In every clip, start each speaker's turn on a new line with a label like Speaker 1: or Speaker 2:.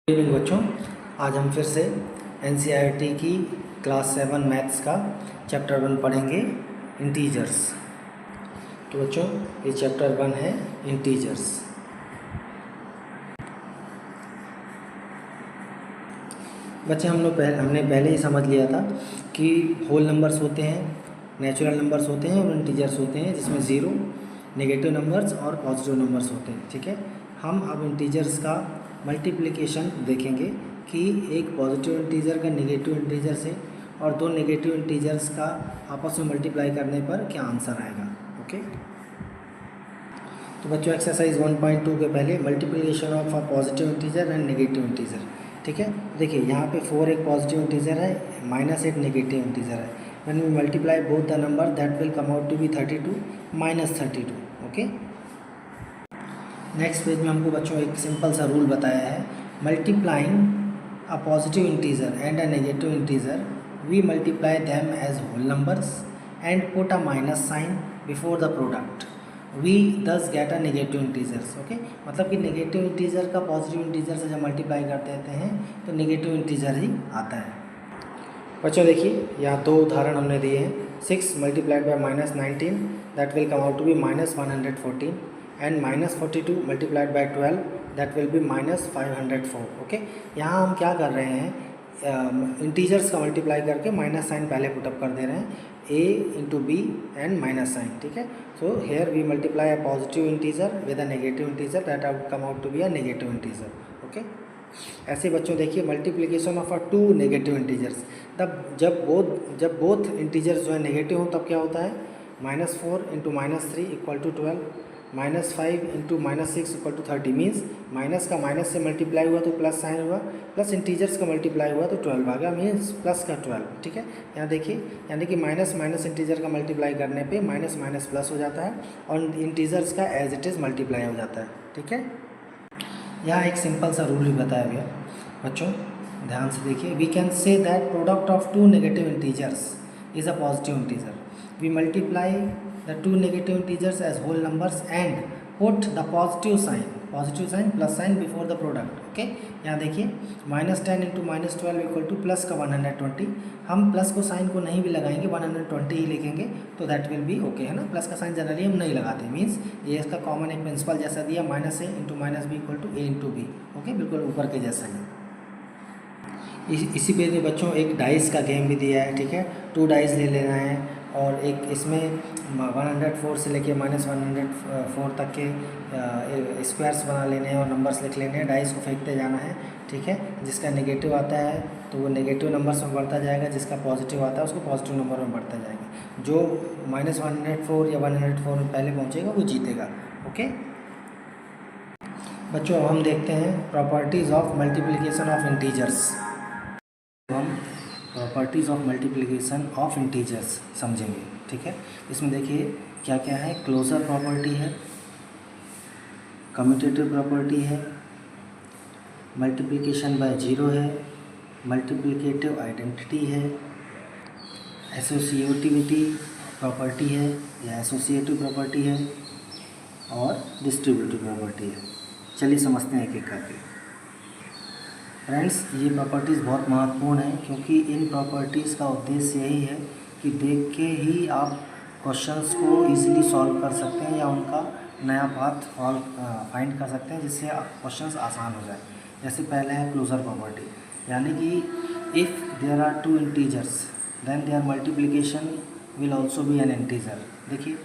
Speaker 1: Good evening बच्चों। आज हम फिर से एनसीईआरटी की क्लास 7 मैथ्स का चैप्टर 1 पढ़ेंगे, इंटीजर्स। तो बच्चों ये चैप्टर 1 है इंटीजर्स। बच्चे हमने पहले ही समझ लिया था कि होल नंबर्स होते हैं, नेचुरल नंबर्स होते हैं और इंटीजर्स होते हैं, जिसमें ज़ीरो, नेगेटिव नंबर्स और पॉजिटिव नंबर्स होते हैं। ठीक है, हम अब इंटीजर्स का मल्टीप्लिकेशन देखेंगे कि एक पॉजिटिव इंटीजर का नेगेटिव इंटीजर से और दो नेगेटिव इंटीजर्स का आपस में मल्टीप्लाई करने पर क्या आंसर आएगा। ओके, तो बच्चों एक्सरसाइज 1.2 के पहले multiplication of a positive integer and negative integer. ठीक है, देखिए यहाँ पे 4 एक पॉजिटिव इंटीजर है, -8 नेगेटिव इंटीजर है। When we multiply both the number that will come out to be 32 -32। Okay, next page में हमको बच्चों एक सिंपल सा रूल बताया है, multiplying a positive integer and a negative integer we multiply them as whole numbers and put a minus sign before the product, we thus get a negative integers. Okay, मतलब कि negative integer का positive integer से जब multiply कर देते हैं तो negative integer ही आता है। बच्चों देखिए यहाँ दो उदाहरण हमने दिए हैं, 6 multiplied by -19 that will come out to be -114 and -42 multiplied by 12 that will be -504। Okay, यहाँ हम क्या कर रहे हैं, इंटीजर्स का मल्टीप्लाई करके माइनस साइन पहले पुटअप कर दे रहे हैं, a into B and minus sign. ठीक है, so here we multiply a positive integer with a negative integer that out come out to be a negative integer. Okay, ऐसे बच्चों देखिए multiplication of a two negative integers, तब जब both integers जो है negative हो तब क्या होता है, -4 into -3 equal to 12, -5 into -6 equal to 30। Means minus का माइनस से मल्टीप्लाई हुआ तो प्लस साइन हुआ, प्लस इंटीजर्स का मल्टीप्लाई हुआ तो 12 आ गया, मीन्स प्लस का 12। ठीक है, यहाँ देखिए यानी कि माइनस माइनस इंटीजर का मल्टीप्लाई करने पे माइनस माइनस प्लस हो जाता है और इंटीजर्स का एज इट इज़ मल्टीप्लाई हो जाता है। ठीक है, यहाँ एक सिंपल सा रूल भी बताया गया बच्चों, ध्यान से देखिए, we can say that product of two negative integers is a positive integer, we multiply the two negative integers as whole numbers and put the positive sign plus sign before the product. Okay, यहाँ देखिए -10 into -12 equal two plus का 120, हम plus को sign को नहीं भी लगाएंगे, 120 ही लिखेंगे तो दैट विल बी ओके, है ना। प्लस का साइन जनरली हम नहीं लगाते, मीन्स ये इसका कॉमन एक प्रिंसिपल जैसा दिया, -a into -b equal to a into B. Okay, बिल्कुल ऊपर के जैसा ही। इसी पेज में बच्चों एक डाइस का गेम भी दिया है। ठीक है, 2 डाइस ले लेना है और एक इसमें 104 से लेके -104 तक के स्क्वायर्स बना लेने हैं और नंबर्स लिख लेने हैं, डाइस को फेंकते जाना है। ठीक है, जिसका नेगेटिव आता है तो वो नेगेटिव नंबर्स में बढ़ता जाएगा, जिसका पॉजिटिव आता है उसको पॉजिटिव नंबर में बढ़ता जाएगा, जो -104 या 104 में पहले पहुंचेगा वो जीतेगा। ओके बच्चों, अब हम देखते हैं properties of multiplication of integers. हम properties of multiplication of integers समझेंगे। ठीक है, इसमें देखिए क्या क्या है, क्लोजर प्रॉपर्टी है, कम्यूटेटिव प्रॉपर्टी है, मल्टीप्लिकेशन बाय जीरो है, मल्टीप्लिकेटिव आइडेंटिटी है, एसोसिएटिविटी प्रॉपर्टी है या एसोसिएटिव प्रॉपर्टी है और डिस्ट्रीब्यूटिव प्रॉपर्टी है। चलिए समझते हैं एक एक करके। फ्रेंड्स, ये प्रॉपर्टीज़ बहुत महत्वपूर्ण हैं क्योंकि इन प्रॉपर्टीज़ का उद्देश्य यही है कि देख के ही आप क्वेश्चंस को इजीली सॉल्व कर सकते हैं या उनका नया पाथ फाइंड कर सकते हैं, जिससे क्वेश्चंस आसान हो जाए। जैसे पहले है क्लोजर प्रॉपर्टी, यानी कि if there are two integers then their multiplication will also be an integer. देखिए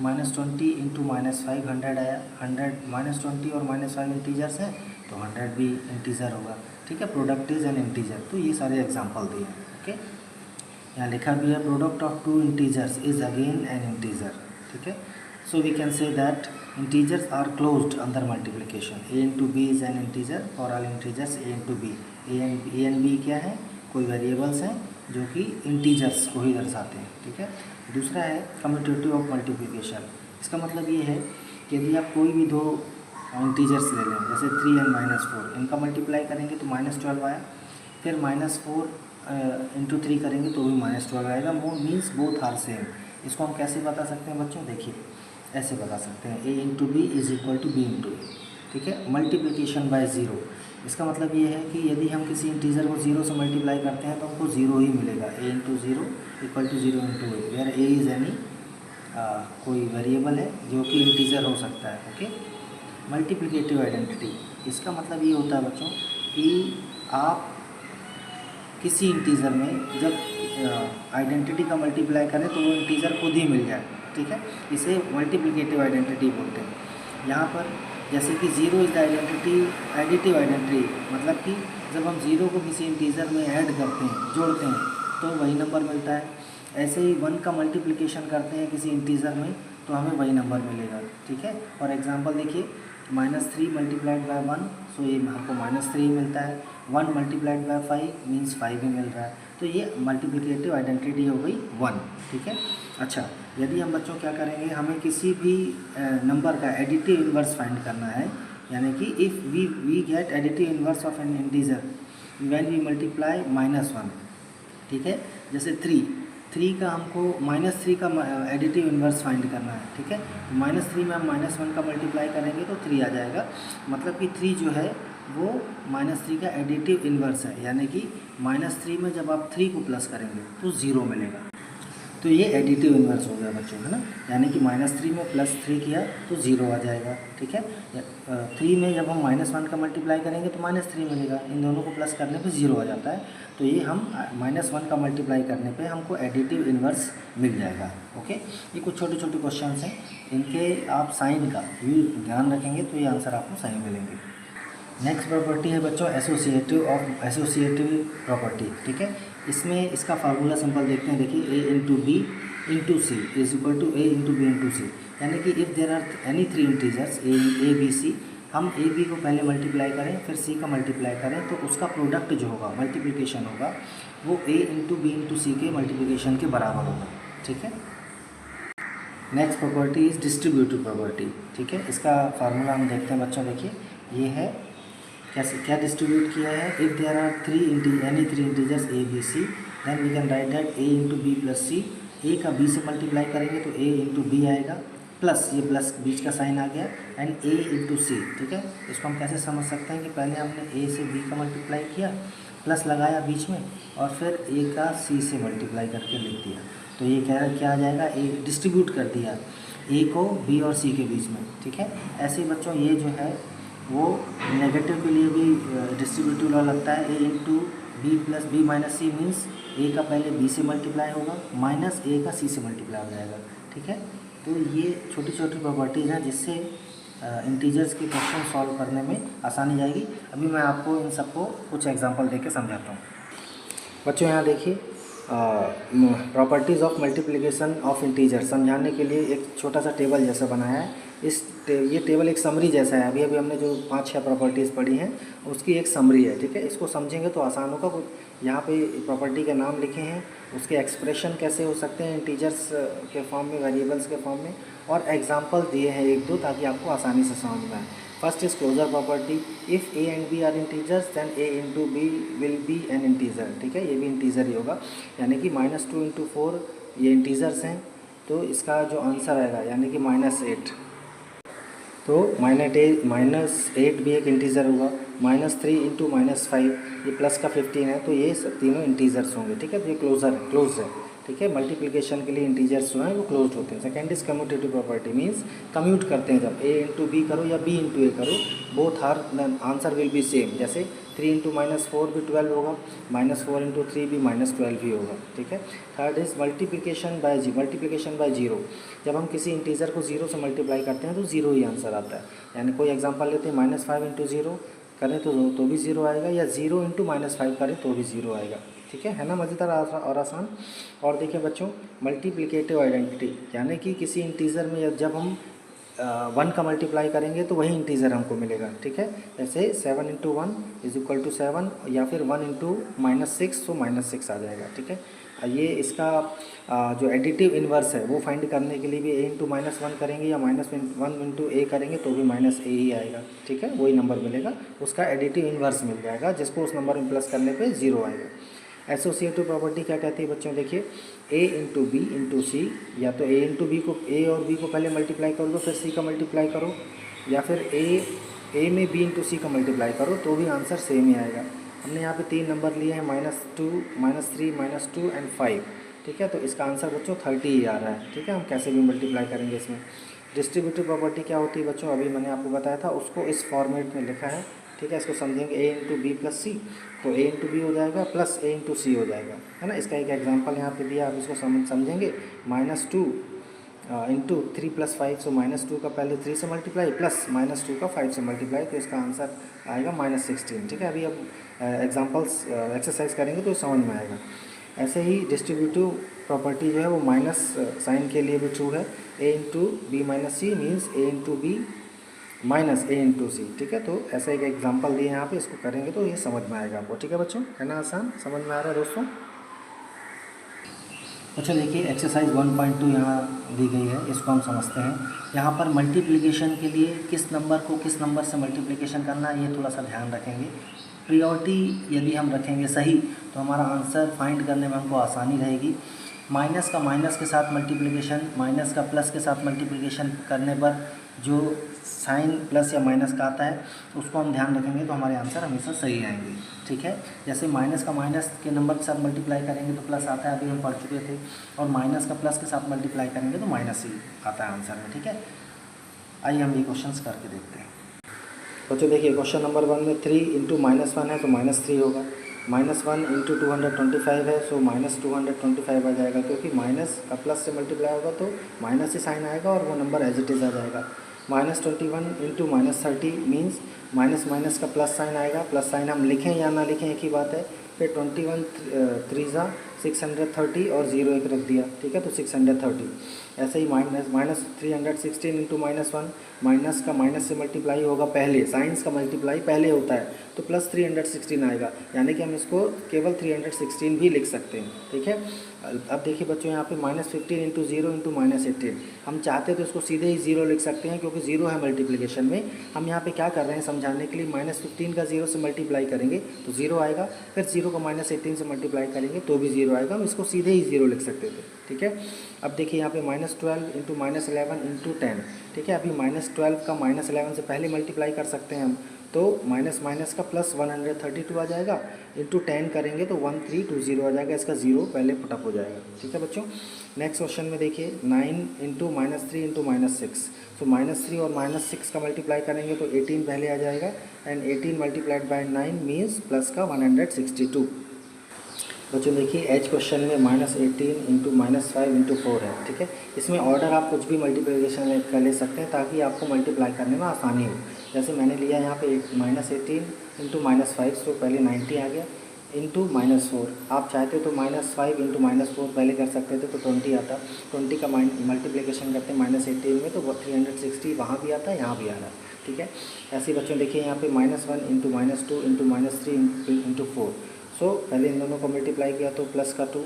Speaker 1: -20 इंटू -5 100 आया, 100 -20 और -5 इंटीजर्स हैं तो 100 भी इंटीजर होगा। ठीक है, प्रोडक्ट इज एन इंटीजर। तो ये सारे एग्जांपल दिए हैं। ओके, यहाँ लिखा भी है product of two integers is again an integer. ठीक है, so we can say that integers are closed under multiplication, a into B is an integer for all integers a into B. A and B क्या है, कोई variables हैं जो कि integers को ही दर्शाते हैं। ठीक है, दूसरा है कम्यूटेटिव ऑफ मल्टीप्लिकेशन। इसका मतलब ये है कि यदि आप कोई भी दो इंटीजर्स ले लें, जैसे 3 एंड -4, इनका मल्टीप्लाई करेंगे तो -12 आया, फिर -4 इंटू 3 करेंगे तो भी -12 आएगा, मीन्स बोथ आर सेम। इसको हम कैसे बता सकते हैं बच्चों, देखिए ऐसे बता सकते हैं, a into B is equal to B into A. ठीक है, मल्टीप्लिकेशन बाय ज़ीरो, इसका मतलब ये है कि यदि हम किसी इंटीजर को 0 से मल्टीप्लाई करते हैं तो हमको 0 ही मिलेगा। a into zero equal to 0 into A, where a is any कोई वेरिएबल है जो कि इंटीजर हो सकता है। ओके, मल्टीप्लिकेटिव आइडेंटिटी, इसका मतलब ये होता है बच्चों कि आप किसी इंटीजर में जब आइडेंटिटी का मल्टीप्लाई करें तो वो इंटीजर खुद ही मिल जाए। ठीक है, इसे मल्टीप्लिकेटिव आइडेंटिटी बोलते हैं। यहाँ पर जैसे कि 0 is the identity, additive identity, मतलब कि जब हम 0 को किसी इंटीजर में ऐड करते हैं, जोड़ते हैं, तो वही नंबर मिलता है। ऐसे ही 1 का मल्टीप्लिकेशन करते हैं किसी इंटीजर में तो हमें वही नंबर मिलेगा। ठीक है, और एग्जांपल देखिए, -3 मल्टीप्लाइड बाय 1, सो ये हमको -3 मिलता है। 1 मल्टीप्लाइड बाय 5 मीन्स 5 ही मिल रहा है। तो ये मल्टीप्लिकेटिव आइडेंटिटी हो गई 1। ठीक है, अच्छा, यदि हम बच्चों क्या करेंगे, हमें किसी भी नंबर का एडिटिव इन्वर्स फाइंड करना है, यानी कि if we get additive inverse of an integer when we multiply -1। ठीक है, जैसे 3 का हमको -3 का एडिटिव इन्वर्स फाइंड करना है। ठीक है, -3 में हम -1 का मल्टीप्लाई करेंगे तो 3 आ जाएगा। मतलब कि 3 जो है वो -3 का एडिटिव इन्वर्स है, यानी कि -3 में जब आप 3 को प्लस करेंगे तो 0 मिलेगा। तो ये एडिटिव इन्वर्स हो गया बच्चों, है ना, यानी कि -3 में +3 किया तो 0 आ जाएगा। ठीक है, 3 में जब हम -1 का मल्टीप्लाई करेंगे तो -3 मिलेगा, इन दोनों को प्लस करने पे 0 आ जाता है। तो ये हम -1 का मल्टीप्लाई करने पे हमको एडिटिव इन्वर्स मिल जाएगा। ओके, ये कुछ छोटे छोटे क्वेश्चन हैं, इनके आप साइन का भी ध्यान रखेंगे तो ये आंसर आपको सही मिलेंगे। नेक्स्ट प्रॉपर्टी है बच्चों एसोसिएटिव प्रॉपर्टी। ठीक है, इसमें इसका फार्मूला सिंपल देखते हैं। देखिए, a into B into C is equal to a into B into C, यानी कि if there are any 3 integers a b c, हम a b को पहले मल्टीप्लाई करें फिर c का मल्टीप्लाई करें तो उसका प्रोडक्ट जो होगा, मल्टीप्लिकेशन होगा, वो a इंटू बी इंटू सी के मल्टीप्लिकेशन के बराबर होगा। ठीक है, next property is distributive property. ठीक है, इसका फार्मूला हम देखते हैं बच्चों। देखिए, ये है कैसे क्या डिस्ट्रीब्यूट किया है। If there are any three integers a b c, then we can write that a into B plus C. a का b से मल्टीप्लाई करेंगे तो a इंटू बी आएगा, प्लस ये प्लस बीच का साइन आ गया, एंड a इंटू सी। ठीक है, इसको हम कैसे समझ सकते हैं कि पहले हमने a से b का मल्टीप्लाई किया, प्लस लगाया बीच में, और फिर a का c से मल्टीप्लाई करके लिख दिया। तो ये क्या आ जाएगा, a डिस्ट्रीब्यूट कर दिया a को b और c के बीच में। ठीक है, ऐसे ही बच्चों ये जो है वो नेगेटिव के लिए भी डिस्ट्रीब्यूटिव लॉ लगता है। a into B plus B minus C means a का पहले b से मल्टीप्लाई होगा माइनस a का c से मल्टीप्लाई हो जाएगा। ठीक है, तो ये छोटी छोटी प्रॉपर्टीज़ हैं जिससे इंटीजर्स के क्वेश्चन सॉल्व करने में आसानी जाएगी। अभी मैं आपको इन सबको कुछ एग्जांपल देके समझाता हूँ। बच्चों यहाँ देखिए, properties of multiplication of integer समझाने के लिए एक छोटा सा टेबल जैसा बनाया है। ये टेबल एक समरी जैसा है। अभी हमने जो 5-6 प्रॉपर्टीज़ पढ़ी हैं उसकी एक समरी है। ठीक है, इसको समझेंगे तो आसान होगा। यहाँ पे प्रॉपर्टी के नाम लिखे हैं, उसके एक्सप्रेशन कैसे हो सकते हैं इंटीजर्स के फॉर्म में, वेरिएबल्स के फॉर्म में, और एग्जांपल दिए हैं 1-2 ताकि आपको आसानी से समझ में आए। First is closure property, if a and b are integers then a into B will be an integer. ठीक है, ये भी इंटीजर ही होगा, यानी कि -2 इंटू 4 ये इंटीजर्स हैं, तो इसका जो आंसर आएगा यानी कि -8, तो -8 भी एक इंटीजर होगा। -3 इंटू -5 ये प्लस का 15 है, तो ये सब तीनों इंटीजर्स होंगे। ठीक है, तो ये क्लोज है। ठीक है, मल्टीप्लिकेशन के लिए इंटीजर्स जो हैं वो क्लोज होते हैं। Second is commutative property, means commute करते हैं जब a इंटू बी करो या b इंटू a करो, both are answer will be same. जैसे 3 इंटू -4 भी 12 होगा, -4 इंटू 3 भी -12 ही होगा। ठीक है, third is multiplication by zero. जब हम किसी इंटीजर को 0 से मल्टीप्लाई करते हैं तो 0 ही आंसर आता है। यानी कोई एग्जांपल लेते हैं, -5 इंटू 0 करें तो भी 0 आएगा, या 0 इंटू -5 करें तो भी 0 आएगा। ठीक है ना, मज़ेदार और आसान। और देखिए बच्चों, मल्टीप्लिकेटिव आइडेंटिटी, यानी कि किसी इंटीजर में जब हम 1 का मल्टीप्लाई करेंगे तो वही इंटीजर हमको मिलेगा। ठीक है, जैसे 7 इंटू 1 इज इक्वल टू 7, या फिर 1 इंटू -6 तो -6 आ जाएगा। ठीक है, ये इसका जो एडिटिव इन्वर्स है वो फाइंड करने के लिए भी a इंटू -1 करेंगे या -1 इंटू a करेंगे तो भी -a ही आएगा। ठीक है, वही नंबर मिलेगा, उसका एडिटिव इन्वर्स मिल जाएगा, जिसको उस नंबर में प्लस करने पे 0 आएगा। एसोसिएटिव प्रॉपर्टी क्या कहती है बच्चों, देखिए, a इंटू बी इंटू सी, या तो a इंटू बी को, a और b को पहले मल्टीप्लाई कर दो फिर c का मल्टीप्लाई करो, या फिर a ए में बी इंटू सी का मल्टीप्लाई करो तो भी आंसर सेम ही आएगा। हमने यहाँ पे 3 नंबर लिए हैं, -2, -3, -2 एंड 5, ठीक है। तो इसका आंसर बच्चों 30 ही आ रहा है, ठीक है। हम कैसे भी मल्टीप्लाई करेंगे इसमें। डिस्ट्रीब्यूटिव प्रॉपर्टी क्या होती है बच्चों, अभी मैंने आपको बताया था, उसको इस फॉर्मेट में लिखा है, ठीक है। इसको समझेंगे a इंटू बी प्लस सी, तो a इंटू बी हो जाएगा प्लस a इंटू सी हो जाएगा, है ना। इसका एक एग्जांपल यहाँ पे दिया, आप इसको समझेंगे। -2 इंटू 3 + 5, सो -2 का पहले 3 से मल्टीप्लाई प्लस -2 का 5 से मल्टीप्लाई, तो इसका आंसर आएगा -16, ठीक है। अभी अब एग्जांपल्स एक्सरसाइज करेंगे तो समझ में आएगा। ऐसे ही डिस्ट्रीब्यूटिव प्रॉपर्टी जो है वो माइनस साइन के लिए भी ट्रू है। a into B minus C means a into B minus a into C, ठीक है। तो ऐसा एक एग्जांपल दिए यहाँ पे, इसको करेंगे तो ये समझ में आएगा आपको, ठीक है बच्चों, है ना। आसान समझ में आ रहा है दोस्तों। अच्छा देखिए एक्सरसाइज 1.2 यहाँ दी गई है, इसको हम समझते हैं। यहाँ पर मल्टीप्लिकेशन के लिए किस नंबर को किस नंबर से मल्टीप्लिकेशन करना है, ये थोड़ा सा ध्यान रखेंगे। प्रियोरिटी यदि हम रखेंगे सही तो हमारा आंसर फाइंड करने में हमको आसानी रहेगी। माइनस का माइनस के साथ मल्टीप्लिकेशन, माइनस का प्लस के साथ मल्टीप्लिकेशन करने पर जो साइन प्लस या माइनस का आता है उसको हम ध्यान रखेंगे तो हमारे आंसर हमेशा सही आएंगे, ठीक है। जैसे माइनस का माइनस के नंबर के साथ मल्टीप्लाई करेंगे तो प्लस आता है, अभी हम पढ़ चुके थे, और माइनस का प्लस के साथ मल्टीप्लाई करेंगे तो माइनस ही आता है आंसर में, ठीक है। आइए हम ये क्वेश्चन करके देखते हैं। बच्चों देखिए क्वेश्चन नंबर 1 में 3 इंटू -1 है तो -3 होगा। -1 इंटू 225 है सो -225 आ जाएगा, क्योंकि माइनस का प्लस से मल्टीप्लाई होगा तो माइनस ही साइन आएगा और वो नंबर एज इट इज़ आ जाएगा। -21 इंटू -30 मीन्स माइनस माइनस का प्लस साइन आएगा, प्लस साइन हम लिखें या ना लिखें एक ही बात है। फिर 21 3 630 और 0 एक रख दिया, ठीक है, तो 630। ऐसे ही -316 इंटू -1, माइनस का माइनस से मल्टीप्लाई होगा पहले, साइंस का मल्टीप्लाई पहले होता है तो +316 आएगा, यानी कि हम इसको केवल 316 भी लिख सकते हैं, ठीक है। अब देखिए बच्चों यहाँ पे -15 इंटू 0 इंटू -18, हम चाहते तो इसको सीधे ही 0 लिख सकते हैं क्योंकि 0 है मल्टीप्लिकेशन में। हम यहाँ पे क्या कर रहे हैं समझाने के लिए, -15 का 0 से मल्टीप्लाई करेंगे तो 0 आएगा, फिर 0 को -18 से मल्टीप्लाई करेंगे तो भी 0 आएगा, हम इसको सीधे ही 0 लिख सकते थे, ठीक है। अब देखिए यहाँ पे -12 इंटू -11 इंटू 10, ठीक है। अभी -12 का -11 से पहले मल्टीप्लाई कर सकते हैं हम, तो माइनस माइनस का प्लस 132 आ जाएगा, इंटू 10 करेंगे तो 1320 आ जाएगा, इसका 0 पहले पुटअप हो जाएगा, ठीक है बच्चों। नेक्स्ट क्वेश्चन में देखिए 9 इंटू -3 इंटू -6, तो -3 और -6 का मल्टीप्लाई करेंगे तो 18 पहले आ जाएगा, and 18 multiplied by 9 means plus का 162। बच्चों देखिए एच क्वेश्चन में -18 इंटू -5 इंटू 4 है, ठीक है। इसमें ऑर्डर आप कुछ भी मल्टीप्लिकेशन कर ले सकते हैं ताकि आपको मल्टीप्लाई करने में आसानी हो। जैसे मैंने लिया यहाँ पे -18 इंटू -5, तो पहले 90 आ गया, इंटू -4। आप चाहते तो -5 इंटू -4 पहले कर सकते थे तो 20 आता, 20 का मल्टीप्लिकेशन करते हैं -18 में तो 360 वहाँ भी आता है, यहाँ भी आ रहा है, ठीक है। ऐसे ही बच्चों देखिए यहाँ पे -1 इंटू -2 इंटू -3 इंटू 4, सो पहले इन दोनों को मल्टीप्लाई किया तो प्लस का 2,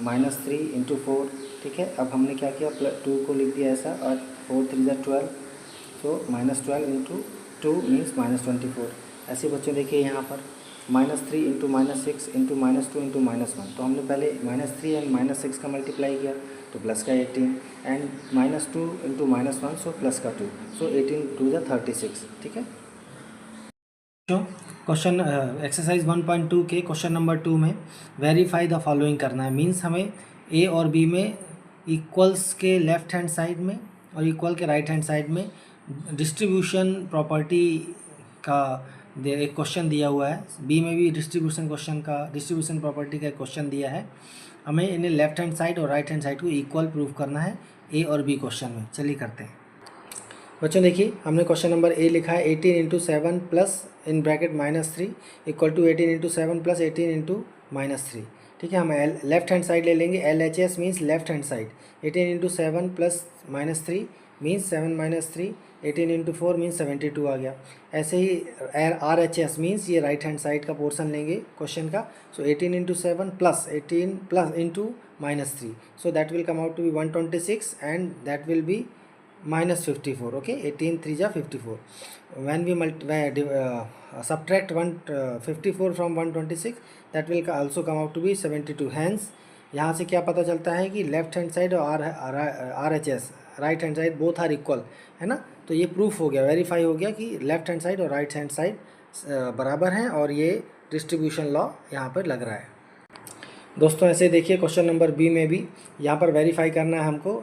Speaker 1: -3 इंटू 4, ठीक है। अब हमने क्या किया, 2 को लिख दिया ऐसा, और 4 3 12, सो -12 इंटू 2 मीन्स -24। ऐसे बच्चों देखिए यहाँ पर -3 इंटू -6 इंटू -2 इंटू -1, तो हमने पहले -3 एंड -6 का मल्टीप्लाई किया तो प्लस का 18, एंड -2 इंटू -1 सो प्लस का 2, सो 18 2 36, ठीक है। क्वेश्चन एक्सरसाइज 1.2 के क्वेश्चन नंबर 2 में वेरीफाई द फॉलोइंग करना है, मीन्स हमें ए और बी में इक्वल्स के लेफ्ट हैंड साइड में और इक्वल के राइट हैंड साइड में डिस्ट्रीब्यूशन प्रॉपर्टी का एक क्वेश्चन दिया हुआ है, बी में भी डिस्ट्रीब्यूशन प्रॉपर्टी का एक क्वेश्चन दिया है। हमें इन्हें लेफ्ट हैंड साइड और राइट हैंड साइड को इक्वल प्रूव करना है ए और बी क्वेश्चन में। चलिए करते हैं बच्चों। देखिए हमने क्वेश्चन नंबर ए लिखा है 18 into 7 plus in bracket -3 equal to 18 into 7 plus 18 into -3, ठीक है। हम लेफ्ट हैंड साइड ले लेंगे, LHS means left hand side, 18 into 7 plus -3 means 7 -3, 18 into 4 means 72 आ गया। ऐसे ही RHS मीन्स ये राइट हैंड साइड का पोर्सन लेंगे क्वेश्चन का, so 18 into 7 plus 18 plus into -3, so that will come out to be 126 and that will be -54, okay, 18 3 जा 54, when we subtract 154 from 126 that will also come out to be 72, hence यहाँ से क्या पता चलता है कि लेफ्ट हैंड साइड और RHS right hand side both are equal, है ना। तो ये प्रूफ हो गया, वेरीफाई हो गया कि लेफ्ट हैंड साइड और राइट हैंड साइड बराबर हैं और ये डिस्ट्रीब्यूशन लॉ यहाँ पर लग रहा है। दोस्तों ऐसे देखिए क्वेश्चन नंबर बी में भी यहाँ पर वेरीफाई करना है हमको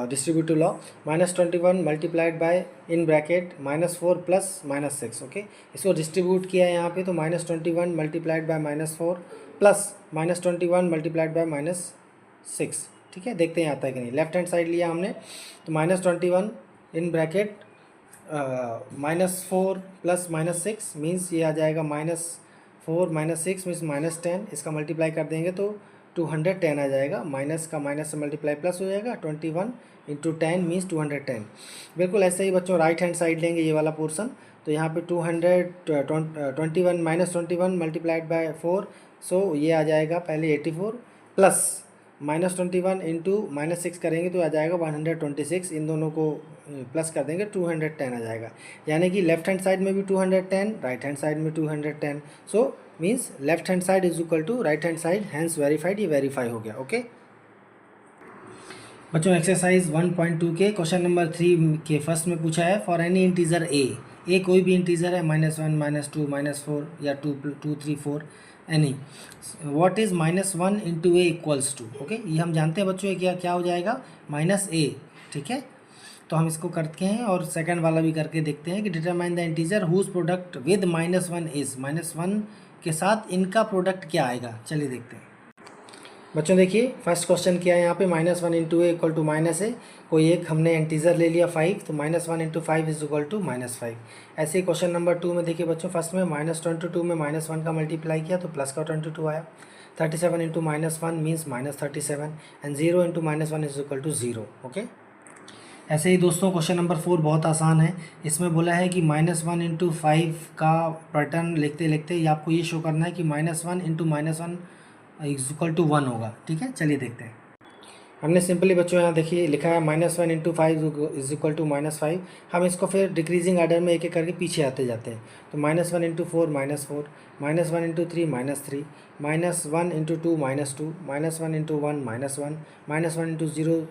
Speaker 1: distributive law. -21 multiplied by in bracket -4 plus -6। Okay, इसको डिस्ट्रीब्यूट किया है यहाँ पे, तो -21 multiplied by -4 plus -21 multiplied by -6। ठीक है, देखते हैं आता है कि नहीं। लेफ्ट हैंड साइड लिया हमने, तो -21 इन ब्रैकेट -4 प्लस -6 मीन्स ये आ जाएगा -4 -6 मीन्स -10। इसका मल्टीप्लाई कर देंगे तो 210 आ जाएगा। माइनस का माइनस से मल्टीप्लाई प्लस हो जाएगा। 21 इंटू 10 मीन्स 210। बिल्कुल ऐसे ही बच्चों राइट हैंड साइड लेंगे ये वाला पोर्सन, तो यहाँ पे 221 -21 मल्टीप्लाइड बाय 4, सो ये आ जाएगा पहले 84 प्लस -21 इंटू -6 करेंगे तो आ जाएगा 126। इन दोनों को प्लस कर देंगे 210 आ जाएगा। यानी कि लेफ्ट हैंड साइड में भी 210, राइट हैंड साइड में 210। So means left hand side is equal to right hand side, hence verified. ये वेरीफाई हो गया। ओके बच्चों, एक्सरसाइज 1.2 के क्वेश्चन नंबर 3 के फर्स्ट में पूछा है फॉर एनी इंटीजर ए कोई भी इंटीजर है, -1 -2 -4 या 2 3 4 any, what is -1 into A equals to. Okay, ये हम जानते हैं बच्चों, ये क्या हो जाएगा -a। ठीक है, तो हम इसको करते हैं और सेकंड वाला भी करके देखते हैं कि determine the integer whose product with -1 is. -1 के साथ इनका प्रोडक्ट क्या आएगा, चलिए देखते हैं। बच्चों देखिए फर्स्ट क्वेश्चन किया है यहाँ पे, -1 into A equal to -a। कोई एक हमने इंटीजर ले लिया 5, तो -1 इंटू 5 इज इक्वल टू -5। ऐसे ही क्वेश्चन नंबर 2 में देखिए बच्चों, फर्स्ट में -22 में -1 का मल्टीप्लाई किया तो प्लस का 22 आया। 37 into -1 means -37 and 0 into -1 is equal to 0। Okay, ऐसे ही दोस्तों क्वेश्चन नंबर 4 बहुत आसान है। इसमें बोला है कि -1 इंटू 5 का पैटर्न लिखते लिखते ही आपको ये शो करना है कि -1 इंटू -1 इज इक्वल टू 1 होगा। ठीक है, चलिए देखते हैं। हमने सिंपली बच्चों यहाँ देखिए लिखा है -1 इंटू 5 इज इक्वल टू -5। हम इसको फिर डिक्रीजिंग आर्डर में एक एक करके पीछे आते जाते हैं। तो -1 into 4 -4, -1 into 3 -3, -1 into 2 -2, -1 into 1 -1, -1 into 0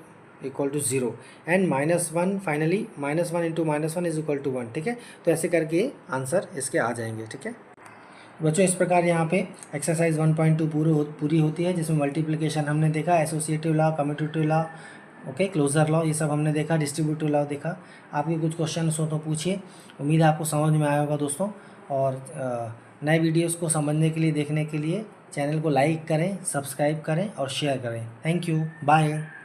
Speaker 1: equal to 0 and -1 finally -1 into -1 is equal to 1। ठीक है, तो ऐसे करके आंसर इसके आ जाएंगे। ठीक है बच्चों, इस प्रकार यहाँ पे एक्सरसाइज 1.2 पूरी होती है, जिसमें मल्टीप्लिकेशन हमने देखा, associative law, commutative law, okay, closure law, ये सब हमने देखा, डिस्ट्रीब्यूटिव लॉ देखा। आपके कुछ क्वेश्चन हो तो पूछिए। उम्मीद है आपको समझ में आया होगा दोस्तों। और नए वीडियोस को समझने के लिए, देखने के लिए चैनल को लाइक करें, सब्सक्राइब करें और शेयर करें। Thank you, bye.